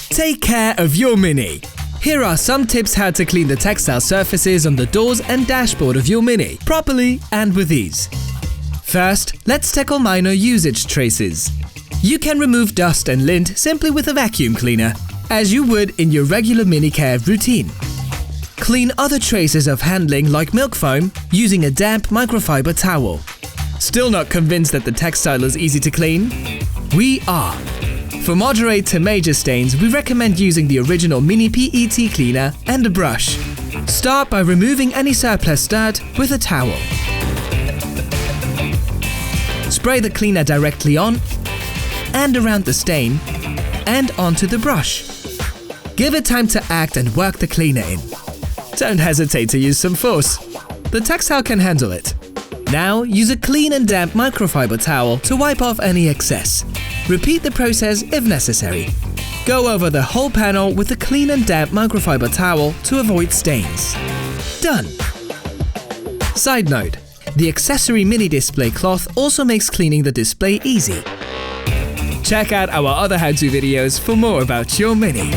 Take care of your Mini. Here are some tips how to clean the textile surfaces on the doors and dashboard of your Mini properly and with ease. First, let's tackle minor usage traces. You can remove dust and lint simply with a vacuum cleaner, as you would in your regular Mini care routine. Clean other traces of handling like milk foam using a damp microfiber towel. Still not convinced that the textile is easy to clean? We are! For moderate to major stains, we recommend using the original Mini PET cleaner and a brush. Start by removing any surplus dirt with a towel. Spray the cleaner directly on and around the stain and onto the brush. Give it time to act and work the cleaner in. Don't hesitate to use some force. The textile can handle it. Now use a clean and damp microfiber towel to wipe off any excess. Repeat the process if necessary. Go over the whole panel with a clean and damp microfiber towel to avoid stains. Done! Side note: the accessory Mini display cloth also makes cleaning the display easy. Check out our other how-to videos for more about your Mini.